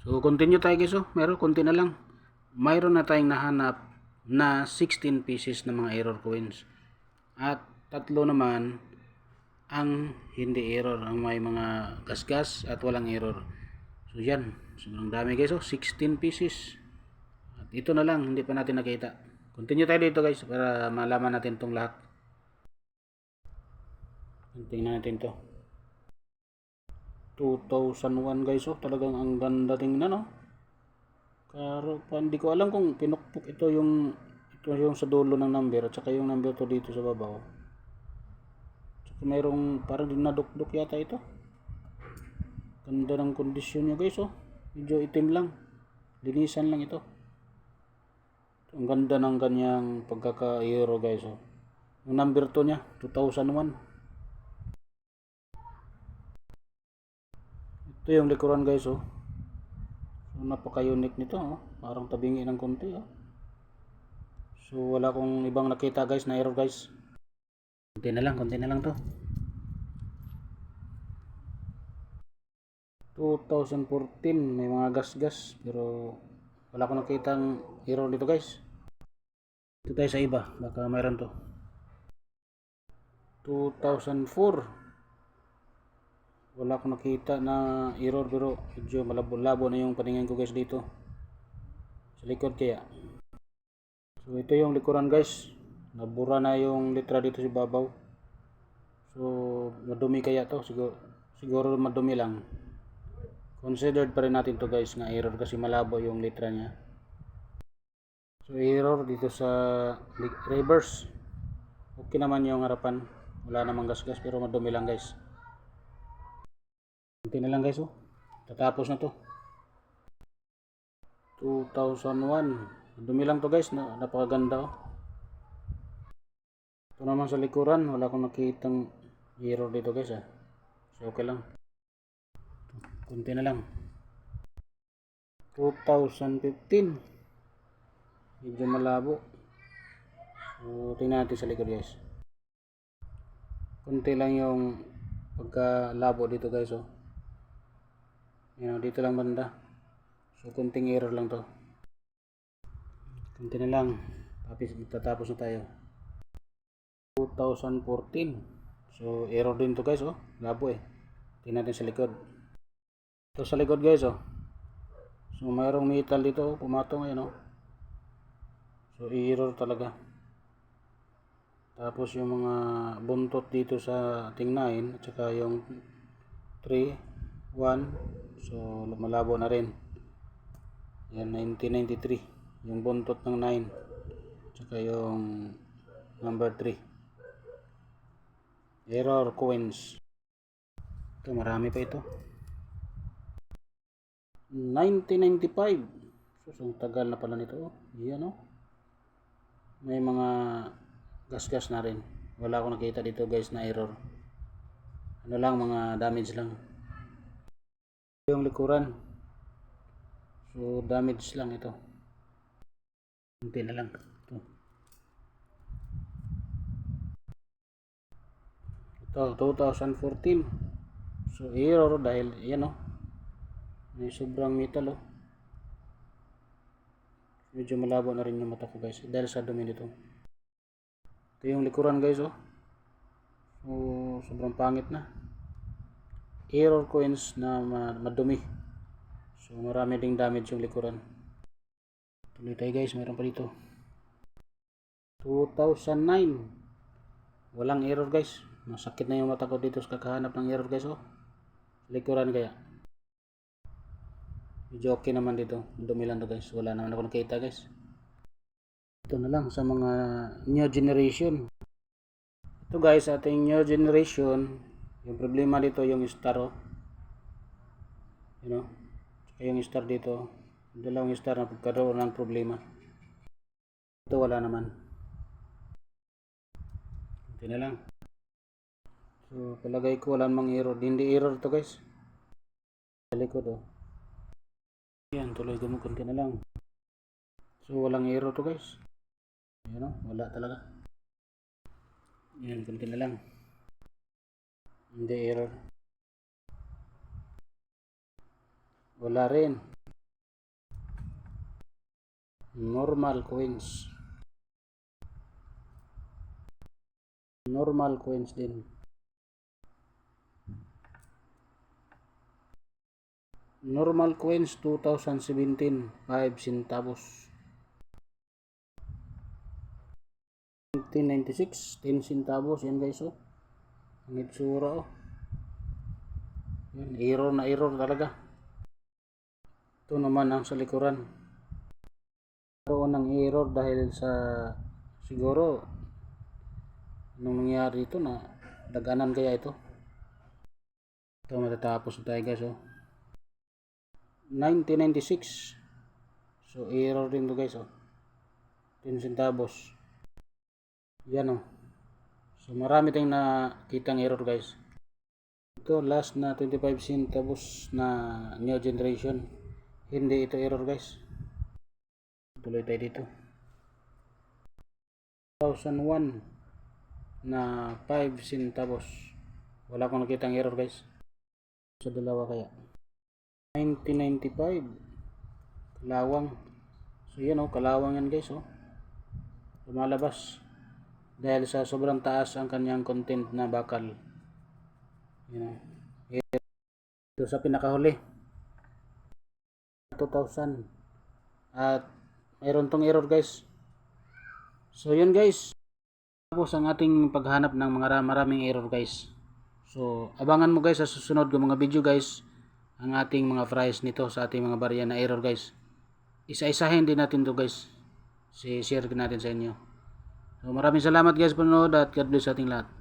So continue tayo guys, meron konti na lang. Mayroon na tayong nahanap na 16 pieces ng mga error coins. At tatlo naman ang hindi error, ang may mga gasgas at walang error. So yan, sobrang dami guys, 16 pieces. At ito na lang, hindi pa natin nakita. Continue tayo dito guys para malaman natin itong lahat. Tingnan natin to. 2001 guys, talagang ang ganda tingnan, Pero hindi ko alam kung pinukpok ito yung sa dulo ng number at saka yung number to dito sa babaw. Saka mayroong parang dinadukdok yata ito. Ganda ng kondisyon nyo guys, medyo itim lang, linisan lang ito. Ang ganda ng kanyang pagkaka-euro guys, yung number to niya 2001. Ito yung likuran guys, So napaka-unique nito, Parang tabingi ng konti, So wala akong ibang nakita guys na error guys. Konti na lang to. 2014 may mga gas-gas pero wala akong nakitang error dito guys. Ito tayo sa iba, baka mayroon to. 2004 wala akong nakita na error pero medyo malabo-labo na yung paningin ko guys dito sa likod kaya. So ito yung likuran guys, nabura na yung litra dito sa babaw. So madumi kaya to, siguro madumi lang. Considered pa rin natin to guys na error kasi malabo yung litra niya. So error dito sa reverse, okay naman yung harapan, wala namang gasgas pero madumi lang guys. Kunti na lang guys, tatapos na to. 2001 dumi lang to guys, napakaganda, Ito naman sa likuran, wala akong nakitang error dito guys, So okay lang, kunti na lang. 2015 medyo malabo, so tingnan natin sa likod guys. Kunti lang yung pagkalabo dito guys, dito lang banda, so kunting error lang to. Kunti na lang, tatapos na tayo. 2014 so error din to guys, labo tingnan natin sa likod. Ito sa likod guys, so mayroong metal dito, pumatong so error talaga. Tapos yung mga buntot dito sa ating 9 at saka yung 3, 1, so malabo na rin. Yan 1993 yung buntot ng 9 at saka yung number 3 error coins. Ito marami pa ito. 1995 so ang tagal na pala nito, yan may mga gas-gas na rin, wala akong nakita dito guys na error, lang mga damage lang yung likuran, so damage lang ito. Kunti na lang ito 2014 so error dahil yan may sobrang metal, medyo malabo na rin yung mata ko guys dahil sa dumi nito. Ito yung likuran guys, so sobrang pangit na, error coins na madumi, so marami ding damage yung likuran. Tuloy tayo guys, meron pa dito. 2009 walang error guys, masakit na yung mata ko dito sa kakahanap ng error guys, likuran kaya medyo okay naman dito, dumi lang to guys, wala naman ako nakita guys. Ito na lang sa mga new generation. Ito guys, ating new generation, yung problema dito yung star, yung star dito, dalawang star na pagkaroon ng problema. Ito wala naman, ito na lang. So palagay ko wala namang error, hindi error to guys sa likod, yan, tuloy gumukunti na lang, so walang error to guys, wala talaga, yan, kunti na lang, hindi error, wala rin. Normal coins. Normal coins din. Normal coins 2017, 5 centavos. 1996, 10 centavos. Yan guys, oh. Ang itsura, oh. Yan, error na error talaga. Ito naman ang sa likuran. Karoon ng error dahil sa siguro nung nangyari ito na daganan kaya ito. Ito matatapos na tayo guys, oh. 1996. So error din to guys, oh. 10 centavos. Yan, oh. So marami tayong nakitang error guys. Ito last na 25 centavos na new generation. Hindi ito error guys. Tuloy tayo dito. 2001 na 5 centavos. Wala akong nakitang error guys. Sa dalawa kaya. 1995 kalawang. So yan, oh, kalawang yan guys, oh. Lumalabas dahil sa sobrang taas ang kanyang content na bakal. Yan, oh. Ito sa pinakahuli 2000 at mayroon tong error guys. So yun guys, tapos ang ating paghanap ng mga maraming error guys. So abangan mo guys sa susunod ng mga video guys ang ating mga price nito sa ating mga barya na error guys. Isa-isahin din natin to guys. Si-share natin sa inyo. So maraming salamat guys panonood at God bless sa ating lahat.